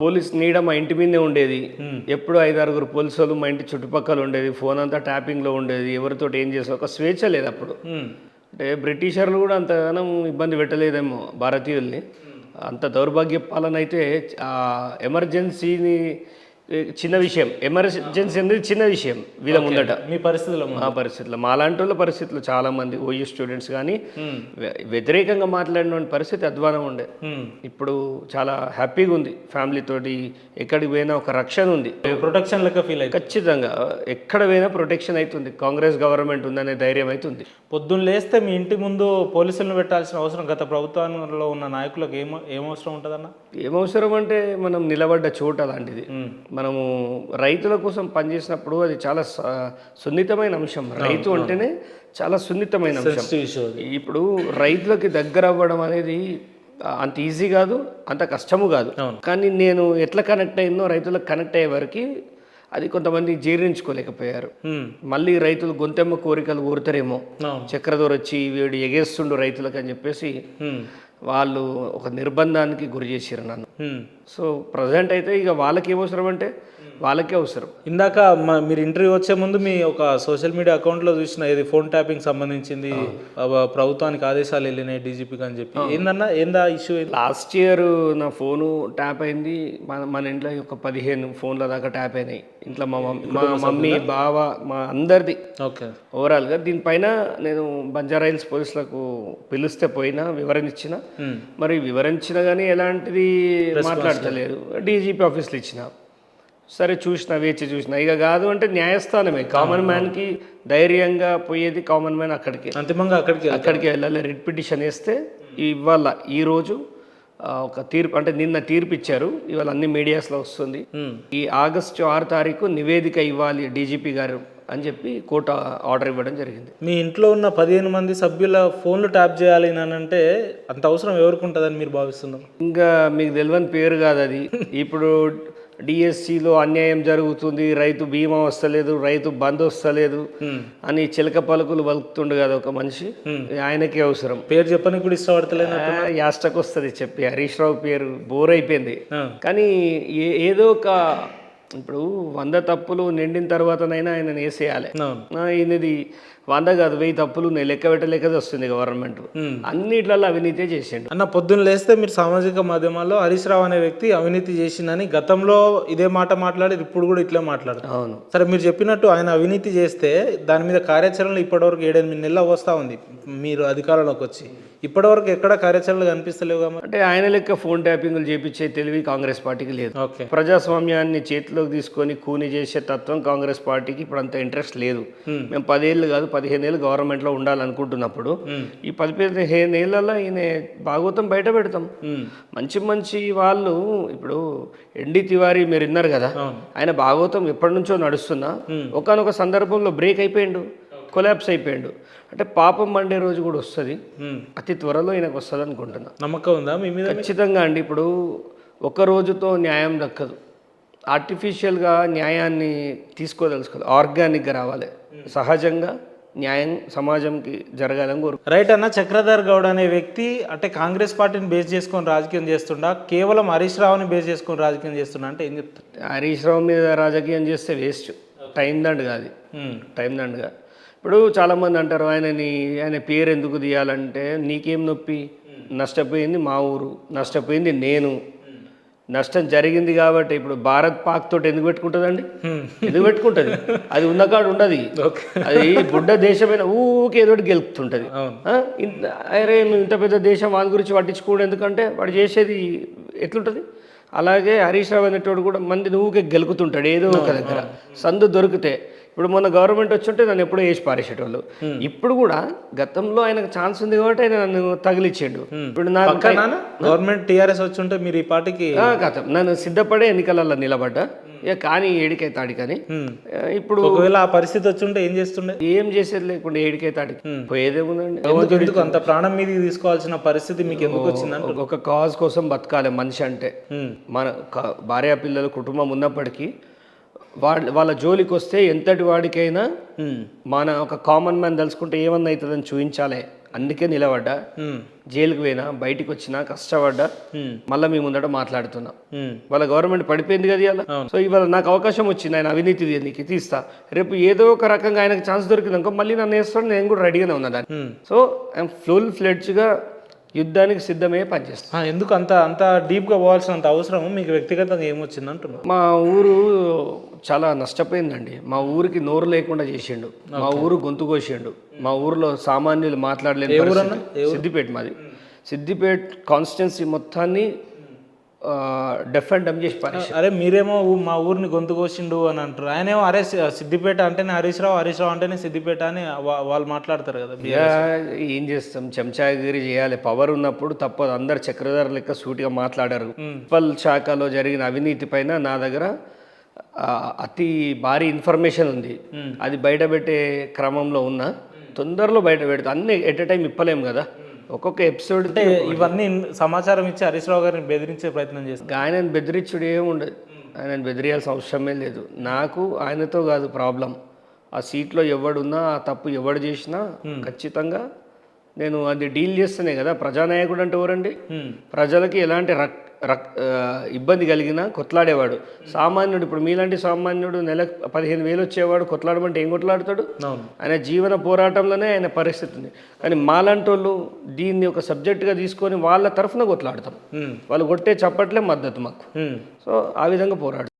Police నీడ మా ఇంటి మీదే ఉండేది. ఎప్పుడు 5-6 పోలీసులు మా ఇంటి చుట్టుపక్కల ఉండేది. ఫోన్ అంతా ట్యాపింగ్లో ఉండేది. ఎవరితో ఏం చేసే ఒక స్వేచ్ఛ లేదు అప్పుడు. అంటే బ్రిటిషర్లు కూడా అంతగానం ఇబ్బంది పెట్టలేదేమో భారతీయుల్ని. అంత దౌర్భాగ్య పాలన అయితే ఎమర్జెన్సీని చిన్న విషయం. ఎమర్జెన్సీ అనేది చిన్న విషయం వీళ్ళ ముందట. మీ పరిస్థితుల్లో మా పరిస్థితుల్లో మాలాంటి వాళ్ళ పరిస్థితులు చాలామంది ఓయూ స్టూడెంట్స్ కానీ వ్యతిరేకంగా మాట్లాడిన పరిస్థితి అధ్వానం ఉండే. ఇప్పుడు చాలా హ్యాపీగా ఉంది. ఫ్యామిలీ తోటి ఎక్కడికి పోయినా ఒక రక్షణ ఉంది. ప్రొటెక్షన్ లెక్క ఫీల్ అయితే ఖచ్చితంగా ఎక్కడ పోయినా ప్రొటెక్షన్ అవుతుంది. కాంగ్రెస్ గవర్నమెంట్ ఉందనే ధైర్యం అవుతుంది. పొద్దున్న లేస్తే మీ ఇంటి ముందు పోలీసులను పెట్టాల్సిన అవసరం గత ప్రభుత్వంలో ఉన్న నాయకులకు ఏం అవసరం ఉంటుందన్న? ఏమవసరం అంటే మనం నిలబడ్డ చోట అలాంటిది. మనము రైతుల కోసం పనిచేసినప్పుడు అది చాలా సున్నితమైన అంశం. రైతు అంటేనే చాలా సున్నితమైన అంశం. ఇప్పుడు రైతులకి దగ్గర అవ్వడం అనేది అంత ఈజీ కాదు, అంత కష్టము కాదు. కానీ నేను ఎట్లా కనెక్ట్ అయిందో రైతులకు కనెక్ట్ అయ్యే వరకు అది కొంతమంది జీర్ణించుకోలేకపోయారు. మళ్ళీ రైతులు గొంతెమ్మ కోరికలు కోరుతారేమో, చక్రధోర వచ్చి వీడు ఎగేస్తుండు రైతులకు అని చెప్పేసి వాళ్ళు ఒక నిర్బంధానికి గురి చేసారు నన్ను. సో ప్రజెంట్ అయితే ఇక వాళ్ళకి ఏమవసరం అంటే వాళ్ళకే అవసరం. ఇందాక మీరు ఇంటర్వ్యూ వచ్చే ముందు మీ ఒక సోషల్ మీడియా అకౌంట్లో చూసిన ఇది ఫోన్ ట్యాపింగ్ సంబంధించింది ప్రభుత్వానికి ఆదేశాలు వెళ్ళినాయి డీజీపీకి అని చెప్పి ఏందా ఇష్యూ? లాస్ట్ ఇయర్ నా ఫోను ట్యాప్ అయింది. మన ఇంట్లో ఒక 15 ఫోన్ల దాకా ట్యాప్ అయినాయి. ఇంట్లో మా మమ్మీ బావ మా అందరిది. ఓకే. ఓవరాల్గా దీనిపైన నేను బంజారాహిల్స్ పోలీసులకు పిలిస్తే పోయినా వివరణ ఇచ్చిన. మరి వివరించిన కానీ ఎలాంటిది మాట్లాడతలేదు. డీజీపీ ఆఫీస్లో ఇచ్చిన. సరే చూసిన, వేచి చూసిన. ఇక కాదు అంటే న్యాయస్థానమే. కామన్ మ్యాన్కి ధైర్యంగా పోయేది కామన్ మ్యాన్ అక్కడికి, అంతిమంగా అక్కడికి వెళ్ళాలి. రిట్ పిటిషన్ వేస్తే ఇవాళ ఈరోజు ఒక తీర్పు, అంటే నిన్న తీర్పు ఇచ్చారు. ఇవాళ అన్ని మీడియాస్లో వస్తుంది. ఈ ఆగస్టు 6 తారీఖు నివేదిక ఇవ్వాలి డీజీపీ గారు అని చెప్పి కోర్టు ఆర్డర్ ఇవ్వడం జరిగింది. మీ ఇంట్లో ఉన్న 15 మంది సభ్యుల ఫోన్లు ట్యాప్ చేయాలి అని అంటే అంత అవసరం ఎవరికి ఉంటుందని మీరు భావిస్తున్నారు? ఇంకా మీకు తెలియని పేరు కాదు అది. ఇప్పుడు డిఎస్సిలో అన్యాయం జరుగుతుంది, రైతు బీమా వస్తలేదు, రైతు బంద్ వస్తలేదు అని చిలక పలుకులు పలుకుతుండు కదా ఒక మనిషి. ఆయనకే అవసరం. పేరు చెప్పని కూడా ఇష్టపడతలేదు. యాస్టకు వస్తుంది చెప్పి. హరీష్ రావు పేరు బోర్ అయిపోయింది. కానీ ఏదో ఒక ఇప్పుడు 100 తప్పులు నిండిన తర్వాతనైనా ఆయన వేసేయాలి. ఈయనది 100 కాదు 1000 తప్పులు లెక్క పెట్టలేకది వస్తుంది గవర్నమెంట్. అన్నిట్లలో అవినీతి చేసిండు. అన్న పొద్దున్న లేస్తే మీరు సామాజిక మాధ్యమాల్లో హరీష్ రావు అనే వ్యక్తి అవినీతి చేసిందని గతంలో ఇదే మాట మాట్లాడి ఇప్పుడు కూడా ఇట్లా మాట్లాడుతారు. అవును. సరే, మీరు చెప్పినట్టు ఆయన అవినీతి చేస్తే దాని మీద కార్యాచరణలు ఇప్పటివరకు 7-8 నెలలు వస్తూ ఉంది. మీరు అధికారంలోకి వచ్చి ఇప్పటివరకు ఎక్కడ కార్యాచరణలు కనిపిస్తలేవు కదా. అంటే ఆయన లెక్క ఫోన్ ట్యాపింగ్లు చేపించే తెలివి కాంగ్రెస్ పార్టీకి లేదు. ఓకే. ప్రజాస్వామ్యాన్ని చేతిలోకి తీసుకొని కూని చేసే తత్వం కాంగ్రెస్ పార్టీకి ఇప్పుడు అంత ఇంట్రెస్ట్ లేదు. మేము 10 ఏళ్ళు కాదు 15 ఏళ్ళు గవర్నమెంట్లో ఉండాలనుకుంటున్నప్పుడు ఈ 15 ఏళ్ళలో ఈయన భాగవతం బయట పెడతాం. మంచి మంచి వాళ్ళు ఇప్పుడు ఎన్డీ తివారీ మీరు విన్నారు కదా, ఆయన భాగవతం ఎప్పటి నుంచో నడుస్తున్నా ఒకానొక సందర్భంలో బ్రేక్ అయిపోయిండు, కొలాప్స్ అయిపోయాడు. అంటే పాపం మండే రోజు కూడా వస్తుంది. అతి త్వరలో ఈయనకు వస్తుంది అనుకుంటున్నా. నమ్మకం ఉందా మీ మీద? ఖచ్చితంగా అండి. ఇప్పుడు ఒక రోజుతో న్యాయం దక్కదు. ఆర్టిఫిషియల్గా న్యాయాన్ని తీసుకోదలుచుకోవాలి. ఆర్గానిక్గా రావాలి. సహజంగా న్యాయం సమాజంకి జరగాలని కోరు. రైట్ అన్న. చక్రధర్ గౌడ్ అనే వ్యక్తి అంటే కాంగ్రెస్ పార్టీని బేస్ చేసుకొని రాజకీయం చేస్తుండా, కేవలం హరీష్ రావుని బేస్ చేసుకొని రాజకీయం చేస్తుండా అంటే ఏం చెప్తారు? హరీష్ రావు మీద రాజకీయం చేస్తే వేస్ట్. టైం దండగా అది. టైం దండగా. ఇప్పుడు చాలామంది అంటారు ఆయన పేరు ఎందుకు తీయాలంటే నీకేం నొప్పి? నష్టపోయింది మా ఊరు, నష్టపోయింది నేను, నష్టం జరిగింది కాబట్టి. ఇప్పుడు భారత్ పాక్ తోటి ఎందుకు పెట్టుకుంటుందండి? ఎందుకు పెట్టుకుంటుంది? అది ఉన్నకాడు ఉండదు. అది బుడ్డ దేశమైన ఊకే ఏదోటి గెలుపుతుంటుంది. అరే నువ్వు ఇంత పెద్ద దేశం వాని గురించి పట్టించుకోవడం ఎందుకంటే వాడు చేసేది ఎట్లుంటుంది. అలాగే హరీష్ రావు అనేటోడు కూడా మంది ఊకే గెలుకుతుంటాడు ఏదో ఒక దగ్గర సందు దొరికితే. ఇప్పుడు మొన్న గవర్నమెంట్ వచ్చుంటే నన్ను ఎప్పుడో వేసి పారేసేటోళ్ళు. ఇప్పుడు కూడా గతంలో ఆయనకు ఛాన్స్ ఉంది కాబట్టి ఆయన నన్ను తగిలిచ్చాడు. ఇప్పుడు నాకు గవర్నమెంట్ టీఆర్ఎస్ వచ్చి ఉంటే మీరు ఈ పార్టీకి కథం నన్ను సిద్ధపడే ఎన్నికలలో నిలబడ్డా. ఇక కానీ ఏడికై తాడి. కానీ ఇప్పుడు ఒకవేళ ఆ పరిస్థితి వచ్చి ఉంటే ఏం చేస్తుండే? ఏం చేసేది లేకుండా ఏడికై తాడికి పోయేదేముందండి. ఎందుకు అంత ప్రాణం మీదకి తీసుకోవాల్సిన పరిస్థితి మీకు ఎందుకు వచ్చిందంటే? ఒక కాజ్ కోసం బతకాలి మనిషి అంటే. మన భార్య పిల్లలు కుటుంబం ఉన్నప్పటికీ వాళ్ళ జోలికి వస్తే ఎంతటి వాడికైనా మన ఒక కామన్ మ్యాన్ తెలుసుకుంటే ఏమన్నా అవుతుందని చూపించాలి అందుకే నిలబడ్డా, జైలుకి పోయినా, బయటికి వచ్చినా, కష్టపడ్డా, మళ్ళీ మీ ముందట మాట్లాడుతున్నా. వాళ్ళ గవర్నమెంట్ పడిపోయింది కదా ఇవాళ. సో ఇవాళ నాకు అవకాశం వచ్చింది, ఆయన అవినీతి నీకు తీస్తా, రేపు ఏదో ఒక రకంగా ఆయనకు ఛాన్స్ దొరికిందనుకో మళ్ళీ నన్ను వేస్తాడు, నేను కూడా రెడీగానే ఉన్నా దాన్ని. సో ఐఎమ్ ఫుల్ ఫ్లెడ్జ్గా యుద్ధానికి సిద్ధమే పనిచేస్తాను. ఎందుకు అంత అంత డీప్గా పోవాల్సినంత అవసరం మీకు వ్యక్తిగతంగా ఏమొచ్చింది అంటున్నా? మా ఊరు చాలా నష్టపోయిందండి. మా ఊరికి నోరు లేకుండా చేసిండు, మా ఊరు గొంతు కోసిండు, మా ఊరిలో సామాన్యులు మాట్లాడలేని పరిస్థితి. సిద్దిపేట మాది. సిద్దిపేట కాన్స్టిట్యున్సీ మొత్తాన్ని డెఫ్ అండ్ డమ్ చేసి పారేసాడు. అరే మీరేమో మా ఊరిని గొంతు కోసిండు అని అంటారు, ఆయనేమో అరే సిద్దిపేట అంటేనే హరీష్ రావు, హరీష్ రావు అంటేనే సిద్దిపేట అని వాళ్ళు మాట్లాడతారు కదా. ఏం చేస్తాం, చెంచాగిరి చేయాలి. పవర్ ఉన్నప్పుడు తప్పదు. అందరు చక్రధార లెక్క సూటిగా మాట్లాడారు. మున్సిపల్ శాఖలో జరిగిన అవినీతి పైన నా దగ్గర అతి భారీ ఇన్ఫర్మేషన్ ఉంది. అది బయట పెట్టే క్రమంలో ఉన్నా, తొందరలో బయట పెడతా. అన్నీ ఎట్ ఎ టైం ఇప్పలేము కదా, ఒక్కొక్క ఎపిసోడ్. ఇవన్నీ సమాచారం ఇచ్చి హరీష్ రావు గారిని బెదిరించే ప్రయత్నం చేస్తారు. ఆయనను బెదిరించుడు ఏముండదు, ఆయనను బెదిరియాల్సిన అవసరమే లేదు. నాకు ఆయనతో కాదు ప్రాబ్లం, ఆ సీట్లో ఎవడున్నా, ఆ తప్పు ఎవడు చేసినా ఖచ్చితంగా నేను అది డీల్ చేస్తేనే కదా. ప్రజానాయకుడు అంటే ఎవరండి? ప్రజలకి ఎలాంటి ఇబ్బంది కలిగినా కొట్లాడేవాడు. సామాన్యుడు, ఇప్పుడు మీలాంటి సామాన్యుడు నెలకు 15,000 వచ్చేవాడు కొట్లాడమంటే ఏం కొట్లాడతాడు? ఆయన జీవన పోరాటంలోనే ఆయన పరిస్థితి ఉంది. కానీ మాలాంటి వాళ్ళు దీన్ని ఒక సబ్జెక్టుగా తీసుకొని వాళ్ళ తరఫున కొట్లాడతాం. వాళ్ళు కొట్టే చప్పట్లే మద్దతు మాకు. సో ఆ విధంగా పోరాడు.